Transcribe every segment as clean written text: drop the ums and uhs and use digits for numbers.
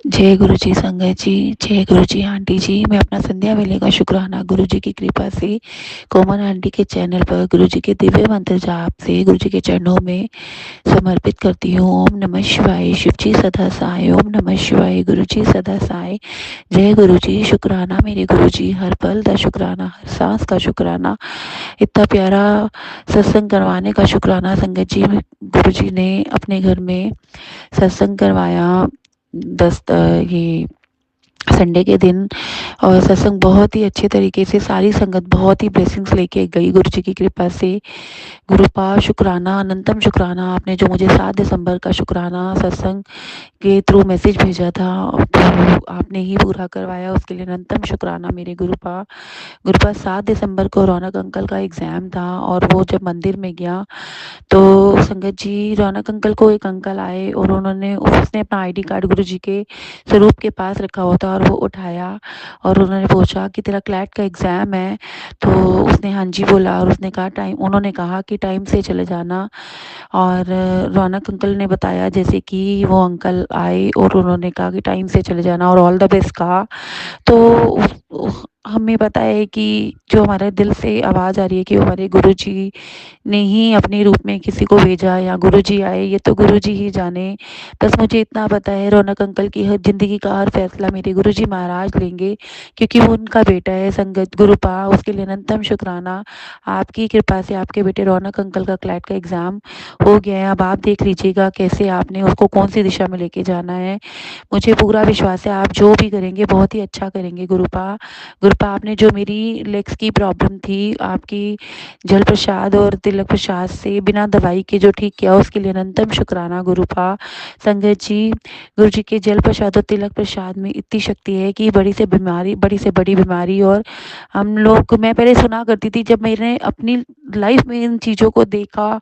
जय गुरु जी संगत जी, जय गुरु जी आंटी जी। मैं अपना संध्या वेले का शुक्राना गुरु जी की कृपा से कोमल आंटी के चैनल पर गुरु जी के दिव्य मंत्र जाप से गुरु जी के चरणों में समर्पित करती हूँ। ओम नमः शिवाय, शिव जी सदा सहाय। ओम नमः शिवाय, गुरु जी सदा सहाय। जय गुरु जी। शुक्राना मेरे गुरु जी, हर पल का शुक्राना, हर सांस का शुक्राना। इतना प्यारा सत्संग करवाने का शुक्राना संगत जी। गुरु जी ने अपने घर में सत्संग करवाया ये संडे के दिन, और सत्संग बहुत ही अच्छे तरीके से सारी संगत बहुत ही ब्लेसिंग्स लेके गई गुरु जी की कृपा से। गुरुपा शुक्राना, अनंतम शुक्राना। आपने जो मुझे 7 दिसंबर का शुक्राना सत्संग के थ्रू मैसेज भेजा था, तो आपने ही पूरा करवाया, उसके लिए अनंतम शुक्राना मेरे गुरुपा। गुरुपा 7 दिसंबर को रौनक अंकल का एग्ज़ाम था, और वो जब मंदिर में गया तो संगत जी, रौनक अंकल को एक अंकल आए और उसने अपना आईडी कार्ड गुरु जी के स्वरूप के पास रखा हुआ था, और वो उठाया और उन्होंने पूछा कि तेरा क्लैट का एग्ज़ाम है? तो उसने हाँ जी बोला, और उन्होंने कहा कि टाइम से चले जाना। और रौनक अंकल ने बताया जैसे कि वो अंकल आए और उन्होंने कहा कि टाइम से चले जाना और ऑल द बेस्ट कहा। तो हमें पता है कि जो हमारे दिल से आवाज़ आ रही है कि वो हमारे गुरुजी ने ही अपने रूप में किसी को भेजा, या गुरुजी आए, ये तो गुरुजी ही जाने। बस मुझे इतना पता है, रौनक अंकल की हर ज़िंदगी का हर फैसला मेरे गुरुजी महाराज लेंगे, क्योंकि वो उनका बेटा है संगत गुरुपा। उसके लिए अनंतम शुक्राना। आपकी कृपा से आपके बेटे रौनक अंकल का क्लैट का एग्ज़ाम हो गया है। अब आप देख लीजिएगा कैसे आपने उसको कौन सी दिशा में लेके जाना है। मुझे पूरा विश्वास है आप जो भी करेंगे बहुत ही अच्छा करेंगे गुरुपा। गुरुपा, आपने जो मेरी लेग्स की प्रॉब्लम थी, आपकी जल प्रसाद और तिलक प्रसाद से बिना दवाई के जो ठीक किया, उसके लिए अनंतम शुक्राना गुरुपा। संगत जी, गुरु जी के जल प्रसाद और तिलक प्रसाद में इतनी शक्ति है कि बड़ी से बड़ी बीमारी, और मैं पहले सुना करती थी, जब मैंने अपनी लाइफ में इन चीज़ों को देखा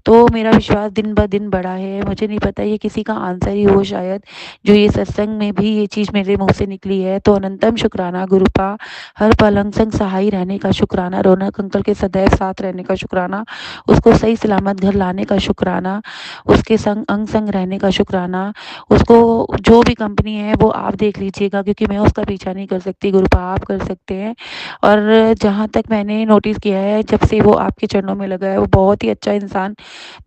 तो मेरा विश्वास दिन ब दिन बढ़ा है। मुझे नहीं पता ये किसी का आंसर ही हो शायद, जो ये सत्संग में भी ये चीज़ मेरे मुंह से निकली है। तो अनंतम शुक्राना गुरुपा। हर पल अंग संग सहाय रहने का शुक्राना, रौनक अंकल के सदैव साथ रहने का शुक्राना, उसको सही सलामत घर लाने का शुक्राना, उसके संग अंग संग रहने का शुक्राना। उसको जो भी कंपनी है वो आप देख लीजिएगा, क्योंकि मैं उसका पीछा नहीं कर सकती, गुरुपा आप कर सकते हैं। और जहाँ तक मैंने नोटिस किया है, जब से वो आपके चरणों में लगा है, वो बहुत ही अच्छा इंसान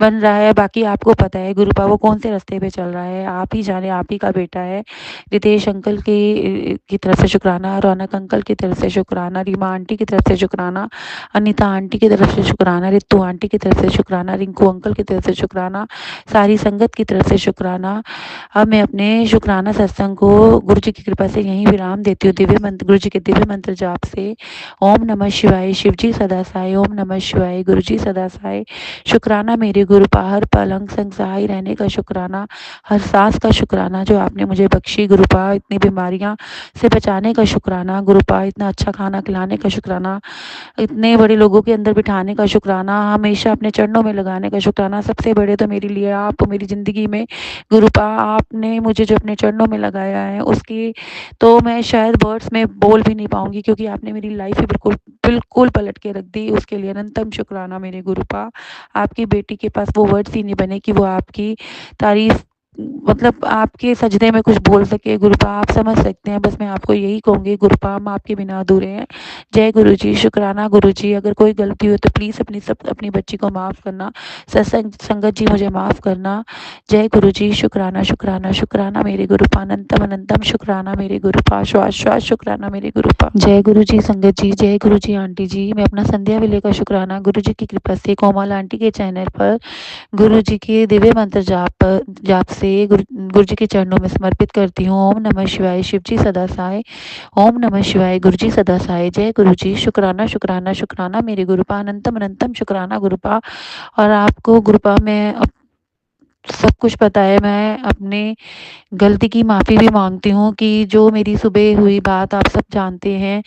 बन रहा है। बाकी आपको पता है गुरुपा वो कौन से रास्ते पे चल रहा है, आप ही जाने। आप ही का बेटा है। रितेश अंकल की तरफ से शुक्राना, रौनक अंकल की तरफ से शुक्राना, रीमा आंटी की तरफ से शुक्राना, अनीता आंटी की तरफ से शुक्राना, रितु आंटी की तरफ से शुक्राना, रिंकू अंकल की तरफ से शुक्राना, सारी संगत की तरफ से शुक्राना। अब मैं अपने शुक्राना सत्संग को गुरु जी की कृपा से यहीं विराम देती हूँ, दिव्य मंत्र गुरु जी के दिव्य मंत्र जाप से। ओम नमः शिवाय, शिव जी सदा सहाय। ओम नमः शिवाय, गुरु जी सदा सहाय। शुक्राना मेरे गुरुपा, हर पल अंग संग सहाय रहने का शुक्राना, हर सांस का शुक्राना जो आपने मुझे बख्शी गुरुपा। इतनी बीमारियां से बचाने का शुक्राना गुरुपा, इतना अच्छा खाना खिलाने का शुक्राना, इतने बड़े लोगों के अंदर बिठाने का शुक्राना, हमेशा अपने चरणों में लगाने का शुक्राना। सबसे बड़े तो मेरे लिए आप हो मेरी ज़िंदगी में गुरुपा। आपने मुझे जो अपने चरणों में लगाया है उसकी तो मैं शायद वर्ड्स में बोल भी नहीं पाऊंगी, क्योंकि आपने मेरी लाइफ ही बिल्कुल बिल्कुल पलट के रख दी। उसके लिए अनंतम शुक्राना मेरे गुरुपा। आपकी बेटी के पास वो वर्ड्स ही नहीं बने कि वो आपकी तारीफ, मतलब आपके सजदे में कुछ बोल सके गुरुपा। आप समझ सकते हैं, बस मैं आपको यही कहूँगी गुरुपा, हम आपके बिना अधूरे हैं। जय गुरु जी। शुक्राना गुरु जी। अगर कोई गलती हो तो प्लीज़ अपनी बच्ची को माफ़ करना। सत्संग संगत जी मुझे माफ़ करना। जय गुरु जी। शुक्राना शुक्राना शुक्राना मेरे गुरुपा, अनंतम अनंतम शुक्राना मेरे गुरुपा, श्वास श्वास शुक्राना मेरे गुरुपा। जय गुरु जी संगत जी, जय गुरु जी आंटी जी। मैं अपना संध्या वेले का शुक्राना गुरु जी की कृपा से कोमल आंटी के चैनल पर गुरु जी के दिव्य मंत्र जाप से गुरु जी के चरणों में समर्पित करती हूँ। ओम नमः शिवाय, शिव जी सदा सहाय। ओम नमः शिवाय, गुरु जी सदा सहाय। जय गुरु जी। शुक्राना शुक्राना शुक्राना मेरे गुरुपा, अनंतम अनंतम शुक्राना गुरुपा। और आपको गुरुपा में सब कुछ पता है। मैं अपने गलती की माफ़ी भी मांगती हूँ कि जो मेरी सुबह हुई बात आप सब जानते हैं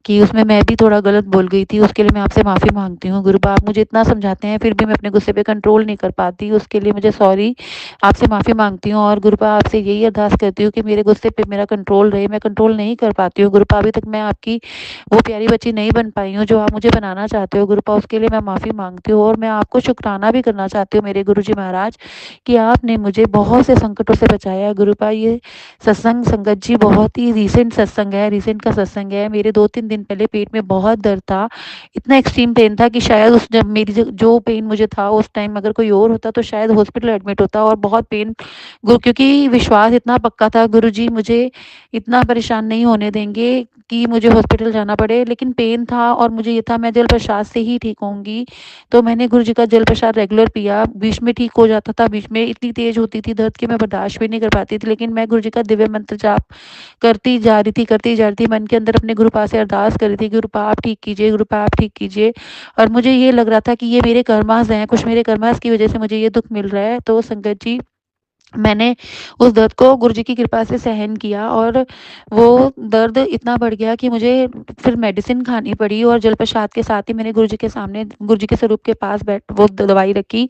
कि उसमें मैं भी थोड़ा गलत बोल गई थी, उसके लिए मैं आपसे माफ़ी मांगती हूँ गुरुपा। आप मुझे इतना समझाते हैं फिर भी मैं अपने गुस्से पे कंट्रोल नहीं कर पाती, उसके लिए मुझे सॉरी, आपसे माफ़ी मांगती हूँ। और गुरुपा आपसे यही अरदास करती हूँ कि मेरे गुस्से पे मेरा कंट्रोल रहे, मैं कंट्रोल नहीं कर पाती हूँ गुरुपा। अभी तक मैं आपकी वो प्यारी बच्ची नहीं बन पाई हूँ जो आप मुझे बनाना चाहते हो गुरुपा, उसके लिए मैं माफ़ी मांगती हूँ। और मैं आपको शुक्राना भी करना चाहती हूँ मेरे गुरु जी महाराज, कि आपने मुझे बहुत से संकटों से बचाया। गुरुपा ये सत्संग संगत जी बहुत ही रीसेंट सत्संग है, रीसेंट का सत्संग है। मेरे 2-3 दिन पहले पेट में बहुत दर्द था, इतना एक्सट्रीम पेन था कि शायद उस जब मेरी जो पेन मुझे था उस टाइम अगर कोई और होता तो शायद हॉस्पिटल एडमिट होता। और बहुत पेन क्योंकि विश्वास इतना पक्का था गुरुजी मुझे इतना परेशान नहीं होने देंगे कि मुझे हॉस्पिटल जाना पड़े। लेकिन पेन था और मुझे ये था मैं जल प्रसाद से ही ठीक होंगी। तो मैंने गुरुजी का जल प्रसाद रेगुलर पिया, बीच में ठीक हो जाता था, बीच में इतनी तेज होती थी दर्द कि मैं बर्दाश्त भी नहीं कर पाती थी। लेकिन मैं गुरुजी का दिव्य मंत्र जाप करती जा रही थी, मन के अंदर अपने गुरुपा से अरदास कर रही थी, गुरुपा आप ठीक कीजिए, गुरुपा आप ठीक कीजिए। और मुझे ये लग रहा था कि ये मेरे कर्मास हैं, कुछ मेरे कर्मास की वजह से मुझे ये दुख मिल रहा है। तो संगत जी मैंने उस दर्द को गुरुजी की कृपा से सहन किया और वो दर्द इतना बढ़ गया कि मुझे फिर मेडिसिन खानी पड़ी। और जल प्रसाद के साथ ही मैंने गुरुजी के सामने गुरुजी के स्वरूप के पास बैठ वो दवाई रखी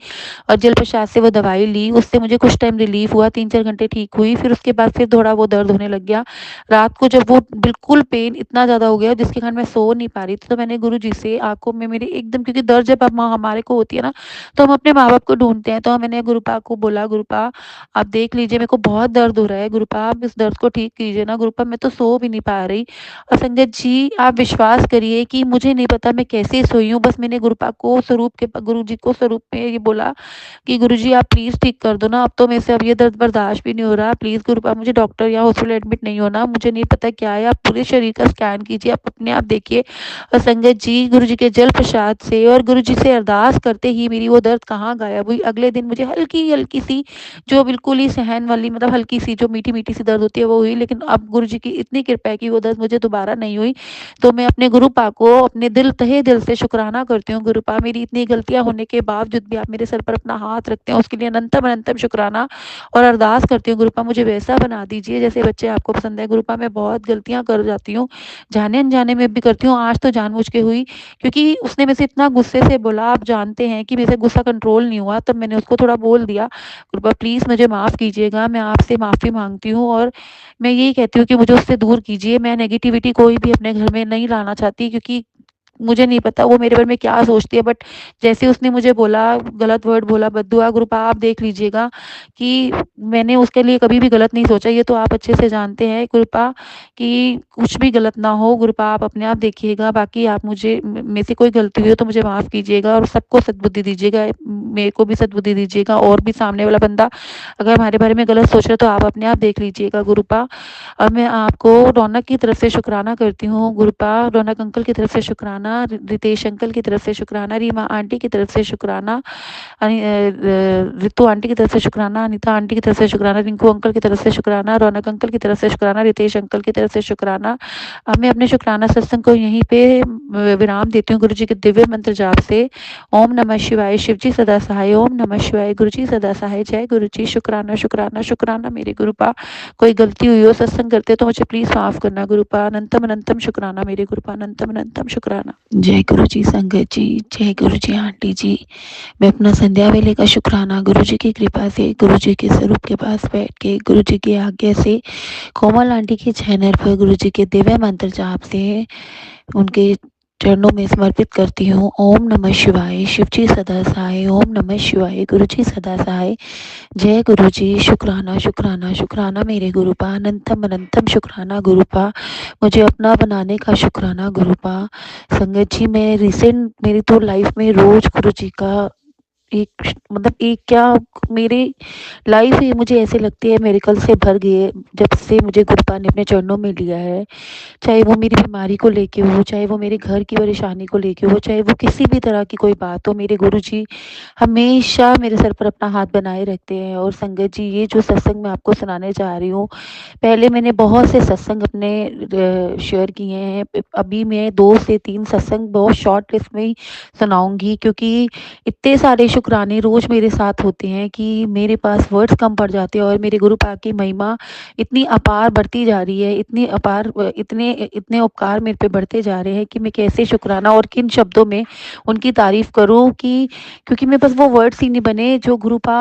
और जल प्रसाद से वो दवाई ली। उससे मुझे कुछ टाइम रिलीफ हुआ, 3-4 घंटे ठीक हुई। फिर उसके बाद फिर थोड़ा वो दर्द होने लग गया। रात को जब वो बिल्कुल पेन इतना ज़्यादा हो गया जिसके कारण मैं सो नहीं पा रही थी, तो मैंने गुरुजी से आँखों में मेरे एकदम, क्योंकि दर्द जब अब हमारे को होती है ना, तो हम अपने माँ-बाप को ढूँढते हैं। तो मैंने गुरुपा को बोला, गुरुपा आप देख लीजिए मेरे को बहुत दर्द हो रहा है, गुरुपा आप इस दर्द को ठीक कीजिए ना, गुरुपा मैं तो सो भी नहीं पा रही। और संगत जी आप विश्वास करिए कि मुझे नहीं पता मैं कैसे सोई हूँ, बस मैंने गुरुपा को स्वरूप के गुरुजी को स्वरूप में ये बोला कि गुरुजी आप प्लीज़ ठीक कर दो ना, अब तो मेरे से अब ये दर्द बर्दाश्त भी नहीं हो रहा, प्लीज़ गुरुपा मुझे डॉक्टर या हॉस्पिटल एडमिट नहीं होना, मुझे नहीं पता क्या है, आप पूरे शरीर का स्कैन कीजिए, आप अपने आप देखिए। और संगत जी गुरुजी के जल प्रसाद से और गुरुजी से अरदास करते ही मेरी वो दर्द कहाँ गायब हुई। अगले दिन मुझे हल्की-हल्की सी जो बिल्कुल ही सहन वाली, मतलब हल्की सी जो मीठी-मीठी सी दर्द होती है वो हुई। लेकिन अब गुरुजी की इतनी कृपा है कि वो दर्द मुझे दोबारा नहीं हुई। तो मैं अपने गुरुपा को अपने तहे दिल से शुक्राना करती हूँ। गुरुपा मेरी इतनी गलतियाँ होने के बावजूद भी आप मेरे सर पर अपना हाथ रखते हैं, उसके लिए अनंतम अनंतम शुक्राना और अरदास करती हूँ। गुरुपा मुझे वैसा बना दीजिए जैसे बच्चे आपको पसंद है। गुरुपा मैं बहुत गलतियाँ कर जाती हूँ, जाने-अनजाने में भी करती हूँ, आज तो जानबूझ के हुई क्योंकि उसने मेरे से इतना गुस्से से बोला, आप जानते हैं कि मेरे से गुस्सा कंट्रोल नहीं हुआ, तब मैंने उसको थोड़ा बोल दिया। कृपया प्लीज़ मुझे माफ़ कीजिएगा, मैं आपसे माफ़ी माँगती हूँ और मैं यही कहती हूँ कि मुझे उससे दूर कीजिए। मैं नेगेटिविटी कोई भी अपने घर में नहीं लाना चाहती, क्योंकि मुझे नहीं पता वो मेरे बारे में क्या सोचती है, बट जैसे उसने मुझे बोला, गलत वर्ड बोला, बद्दुआ, कृपा आप देख लीजिएगा कि मैंने उसके लिए कभी भी गलत नहीं सोचा, ये तो आप अच्छे से जानते हैं कृपा कि कुछ भी गलत ना हो। कृपा आप अपने आप देखिएगा, बाकी आप मुझे मेरे से कोई गलती हुई हो तो मुझे माफ़ कीजिएगा और सबको सद्बुद्धि दीजिएगा, मेरे को भी सद्बुद्धि दीजिएगा और भी सामने वाला बंदा अगर हमारे बारे में गलत सोच रहा है तो आप अपने आप देख लीजिएगा गुरुपा। और मैं आपको रौनक की तरफ से शुक्राना करती हूँ गुरुपा, रौनक अंकल की तरफ से शुक्राना, रितेश अंकल की तरफ से शुक्राना, रीमा आंटी की तरफ से शुक्राना, रितु आंटी की तरफ से शुक्राना, अनीता आंटी की तरफ से शुक्राना, रिंकू अंकल की तरफ से शुक्राना, रौनक अंकल की तरफ से शुक्राना, रितेश अंकल की तरफ से शुक्राना। अब मैं अपने शुक्राना सत्संग को यहीं पे विराम देती हूँ गुरु जी के दिव्य मंत्र जाप से। ओम नमः शिवाय, शिव जी सदा सहाय, ओम नमः शिवाय, गुरु जी सदा सहाय, जय गुरु जी। शुक्राना शुक्राना शुक्राना मेरे गुरुपा, कोई गलती हुई हो सत्संग करते तो मुझे प्लीज़ माफ़ करना गुरुपा। अनंतम अनंतम शुक्राना मेरे गुरुपा, अनंतम अनंतम शुक्राना। जय गुरु जी संगत जी, जय गुरु जी आंटी जी। मैं अपना संध्या वेले का शुक्राना गुरु जी की कृपा से, गुरु जी के स्वरूप के पास बैठ के, गुरु जी की आज्ञा से, कोमल आंटी के चैनल पर गुरु जी के दिव्य मंत्र जाप से उनके चरणों में समर्पित करती हूँ। ओम नमः शिवाय, शिव जी सदा सहाय, ओम नमः शिवाय, गुरु जी सदा सहाय, जय गुरु जी। शुक्राना शुक्राना शुक्राना मेरे गुरुपा, अनंतम अनंतम शुक्राना गुरुपा, मुझे अपना बनाने का शुक्राना गुरुपा। संगत जी मैं रिसेंट मेरी तो लाइफ में रोज गुरु जी का एक मतलब एक क्या मेरी लाइफ ही मुझे ऐसे लगती है मेरिकल से भर गई है जब से मुझे गुरुपा ने अपने चरणों में लिया है। चाहे वो मेरी बीमारी को लेके हो, चाहे वो मेरे घर की परेशानी को लेके हो, चाहे वो किसी भी तरह की कोई बात हो, मेरे गुरुजी हमेशा मेरे सर पर अपना हाथ बनाए रखते हैं। और संगत जी ये जो सत्संग मैं आपको सुनाने जा रही हूँ, पहले मैंने बहुत से सत्संग अपने शेयर किए हैं, अभी मैं 2 से 3 सत्संग बहुत शॉर्ट लिस्ट में ही सुनाऊंगी, क्योंकि इतने सारे शुक्राने रोज मेरे साथ होते हैं कि मेरे पास वर्ड्स कम पड़ जाते हैं। और मेरे गुरुपा की महिमा इतनी अपार बढ़ती जा रही है, इतनी अपार, इतने इतने उपकार मेरे पे बढ़ते जा रहे हैं कि मैं कैसे शुक्राना और किन शब्दों में उनकी तारीफ करूं कि क्योंकि मेरे पास वो वर्ड्स ही नहीं बने जो गुरुपा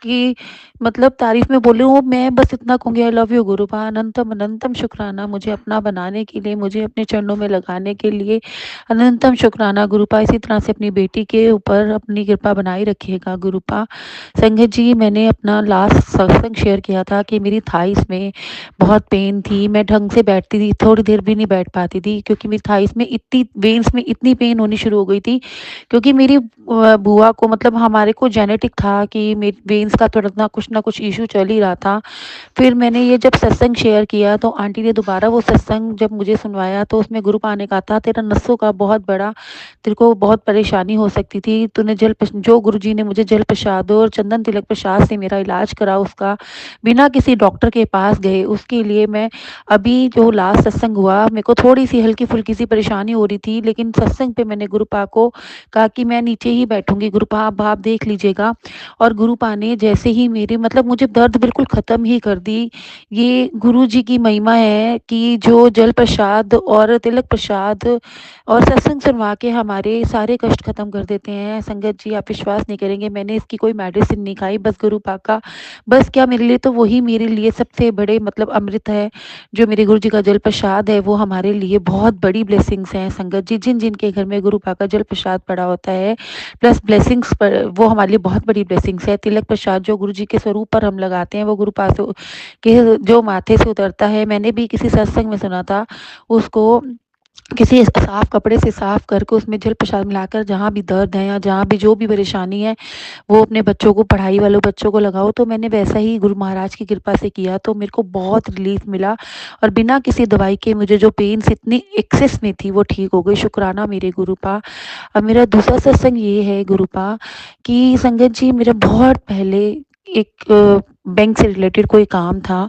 आपकी मतलब तारीफ़ में बोलूँ, मैं बस इतना कहूँगी, आई लव यू गुरुपा, अनंतम अनंतम शुक्राना मुझे अपना बनाने के लिए, मुझे अपने चरणों में लगाने के लिए, अनंतम शुक्राना गुरुपा। इसी तरह से अपनी बेटी के ऊपर अपनी कृपा बनाए रखिएगा गुरुपा। संगत जी, मैंने अपना लास्ट सत्संग शेयर किया था कि मेरी थाइस में बहुत पेन थी, मैं ढंग से बैठती थी, थोड़ी देर भी नहीं बैठ पाती थी, क्योंकि मेरी थाइस में इतनी वेन्स में इतनी पेन होनी शुरू हो गई थी, क्योंकि मेरी बुआ को मतलब हमारे को जेनेटिक था कि मेरी वेन्स का थोड़ा ना कुछ इशू चल ही रहा था। फिर मैंने ये जब सत्संग शेयर किया तो आंटी ने दोबारा वो सत्संग जब मुझे सुनवाया, तो उसमें गुरुपा ने कहा था, तेरा नसों का बहुत बड़ा, तेरे को बहुत परेशानी हो सकती थी, तूने जो गुरुजी ने मुझे जल प्रसाद और चंदन तिलक प्रसाद से मेरा इलाज करा, उसका बिना किसी डॉक्टर के पास गए, उसके लिए मैं अभी जो लास्ट सत्संग हुआ, मेरे को थोड़ी सी हल्की फुल्की सी परेशानी हो रही थी, लेकिन सत्संग पे मैंने गुरुपा को कहा कि मैं नीचे ही बैठूंगी गुरुपा, आप देख लीजिएगा। और गुरुपा ने जैसे ही मेरे मतलब मुझे दर्द बिल्कुल ख़त्म ही कर दी। ये गुरु जी की महिमा है कि जो जल प्रसाद और तिलक प्रसाद और सत्संग सुनवा के हमारे सारे कष्ट ख़त्म कर देते हैं। संगत जी, आप विश्वास नहीं करेंगे, मैंने इसकी कोई मेडिसिन नहीं खाई, बस गुरुपा का, बस क्या मेरे लिए तो वही मेरे लिए सबसे बड़े मतलब अमृत है। जो मेरे गुरु जी का जल प्रसाद है वो हमारे लिए बहुत बड़ी ब्लेसिंग्स हैं। संगत जी, जिन जिन के घर में गुरुपा का जल प्रसाद पड़ा होता है, प्लस ब्लेसिंग्स पर, वो हमारे लिए बहुत बड़ी ब्लेसिंग्स है। तिलक प्रसाद जो गुरु जी के स्वरूप पर हम लगाते हैं, वो गुरुपा से के जो माथे से उतरता है, मैंने भी किसी सत्संग में सुना था, उसको किसी साफ कपड़े से साफ करके उसमें जल प्रसाद मिलाकर, जहाँ भी दर्द है या जहाँ भी जो भी परेशानी है, वो अपने बच्चों को, पढ़ाई वालों बच्चों को लगाओ। तो मैंने वैसा ही गुरु महाराज की कृपा से किया, तो मेरे को बहुत रिलीफ मिला, और बिना किसी दवाई के मुझे जो पेन्स इतनी एक्सेस में थी वो ठीक हो गई। शुक्राना मेरे गुरुपा। अब मेरा दूसरा सत्संग ये है गुरुपा कि संगत जी, मेरा बहुत पहले एक बैंक से रिलेटेड कोई काम था,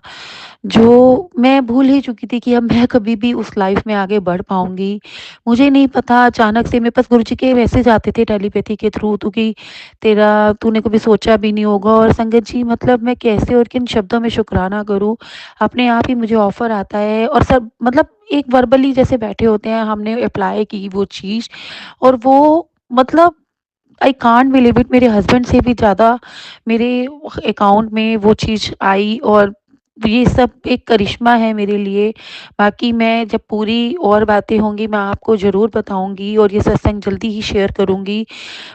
जो मैं भूल ही चुकी थी कि अब मैं कभी भी उस लाइफ में आगे बढ़ पाऊँगी। मुझे नहीं पता, अचानक से मेरे पास गुरुजी के मैसेज आते थे टेलीपैथी के थ्रू, तो कि तेरा तूने कभी सोचा भी नहीं होगा। और संगत जी, मतलब मैं कैसे और किन शब्दों में शुकराना करूँ, अपने आप ही मुझे ऑफ़र आता है, और सब मतलब एक वर्बली जैसे बैठे होते हैं, हमने अप्लाई की वो चीज़, और वो मतलब आई कांट बिलीव इट, मेरे हस्बैंड से भी ज़्यादा मेरे अकाउंट में वो चीज़ आई, और ये सब एक करिश्मा है मेरे लिए। बाकी मैं जब पूरी और बातें होंगी, मैं आपको ज़रूर बताऊँगी, और ये सत्संग जल्दी ही शेयर करूँगी।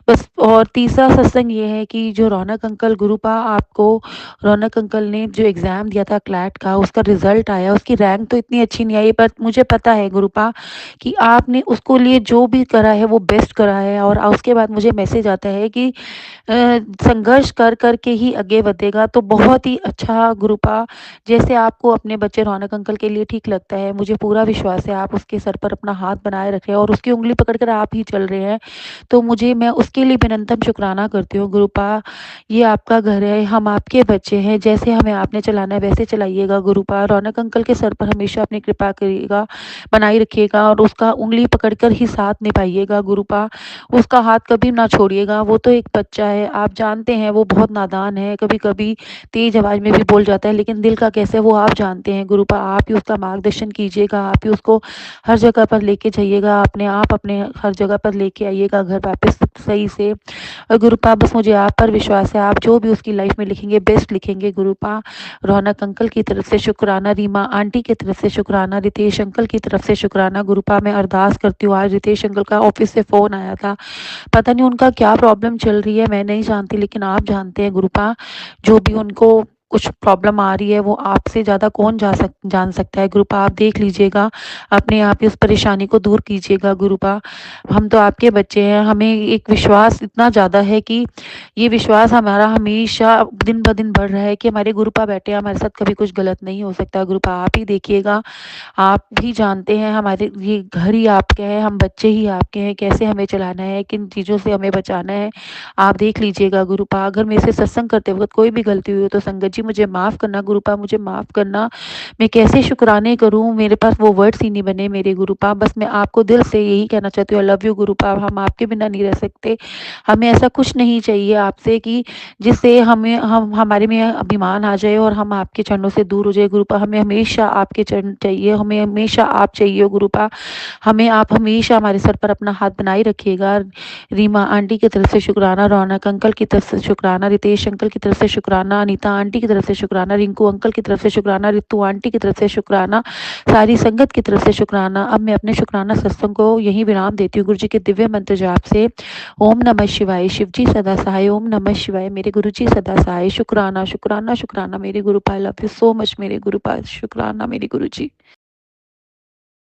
बस, और तीसरा सत्संग ये है कि जो रौनक अंकल गुरुपा, आपको रौनक अंकल ने जो एग्ज़ाम दिया था क्लैट का, उसका रिज़ल्ट आया, उसकी रैंक तो इतनी अच्छी नहीं आई, पर मुझे पता है गुरुपा कि आपने उसको लिए जो भी करा है वो बेस्ट करा है। और उसके बाद मुझे मैसेज आता है कि संघर्ष कर कर के ही आगे बढ़ेगा, तो बहुत ही अच्छा गुरुपा। जैसे आपको अपने बच्चे रौनक अंकल के लिए ठीक लगता है, मुझे पूरा विश्वास है आप उसके सर पर अपना हाथ बनाए रखे हैं और उसकी उंगली पकड़कर आप ही चल रहे हैं, तो मैं उसके लिए बेनंतम शुक्राना करती हूँ गुरुपा। ये आपका घर है, हम आपके बच्चे हैं, जैसे हमें आपने चलाना है वैसे चलाइएगा गुरुपा। रौनक अंकल के सर पर हमेशा अपनी कृपा करिएगा, बनाए रखिएगा, और उसका उंगली पकड़कर ही साथ निभाइएगा गुरुपा। उसका हाथ कभी ना छोड़िएगा, वो तो एक बच्चा है, आप जानते हैं वो बहुत नादान है, कभी कभी तेज आवाज में भी बोल जाता है, लेकिन दिल का कैसे वो आप जानते हैं गुरुपा। आप ही उसका मार्गदर्शन कीजिएगा, आप ही उसको हर जगह पर लेके जाइएगा, अपने आप अपने हर जगह पर लेके आइएगा घर वापस सही से। और गुरुपा, बस मुझे आप पर विश्वास है, आप जो भी उसकी लाइफ में लिखेंगे बेस्ट लिखेंगे गुरुपा। रौनक अंकल की तरफ से शुक्राना, रीमा आंटी की तरफ से शुक्राना, रितेश अंकल की तरफ से शुक्राना गुरुपा। मैं अरदास करती हूँ, आज रितेश अंकल का ऑफिस से फ़ोन आया था, पता नहीं उनका क्या प्रॉब्लम चल रही है, मैं नहीं जानती, लेकिन आप जानते हैं गुरुपा, जो भी उनको कुछ प्रॉब्लम आ रही है वो आपसे ज़्यादा कौन जान सकता है गुरुपा। आप देख लीजिएगा, अपने आप ही उस परेशानी को दूर कीजिएगा गुरुपा। हम तो आपके बच्चे हैं, हमें एक विश्वास इतना ज़्यादा है कि ये विश्वास हमारा हमेशा दिन ब दिन बढ़ रहा है कि हमारे गुरुपा बैठे हैं, हमारे साथ कभी कुछ गलत नहीं हो सकता गुरुपा। आप ही देखिएगा, आप भी जानते हैं हमारे ये घर ही आपके हैं, हम बच्चे ही आपके हैं, कैसे हमें चलाना है, किन चीज़ों से हमें बचाना है, आप देख लीजिएगा गुरुपा। अगर मेरे से सत्संग करते वक्त कोई भी गलती हुई हो तो संगत जी जी मुझे माफ़ करना, गुरुपा मुझे माफ़ करना। मैं कैसे शुक्राने करूँ, मेरे पास वो वर्ड्स ही नहीं बने मेरे गुरुपा। बस मैं आपको दिल से यही कहना चाहती हूँ, आई लव यू गुरुपा, हम आपके बिना नहीं रह सकते। हमें ऐसा कुछ नहीं चाहिए आपसे कि जिससे हमें हम हमारे में अभिमान आ जाए और हम आपके चरणों से दूर हो जाए गुरुपा। हमें हमेशा आपके चरण चाहिए, हमें हमेशा आप चाहिए गुरुपा। हमें आप हमेशा हमारे सर पर अपना हाथ बनाए रखिएगा। रीमा आंटी की तरफ से शुक्राना, रौनक अंकल की तरफ से शुक्राना, रितेश अंकल की तरफ से शुक्राना, अनीता आंटी की तरफ से शुक्राना, रिंकू अंकल की तरफ से शुक्राना, रितु आंटी की तरफ से शुक्राना, सारी संगत की तरफ से शुक्राना। अब मैं अपने शुक्राना सत्संग को यहीं विराम देती हूँ गुरु जी के दिव्य मंत्र जाप से। ओम नमः शिवाय, शिव जी सदा सहाय, ओम नमः शिवाय, मेरे गुरु जी सदा सहाय। शुक्राना, शुक्राना, शुक्राना मेरे गुरुपा, I love you so much मेरे गुरुपा, शुक्राना मेरे गुरु जी।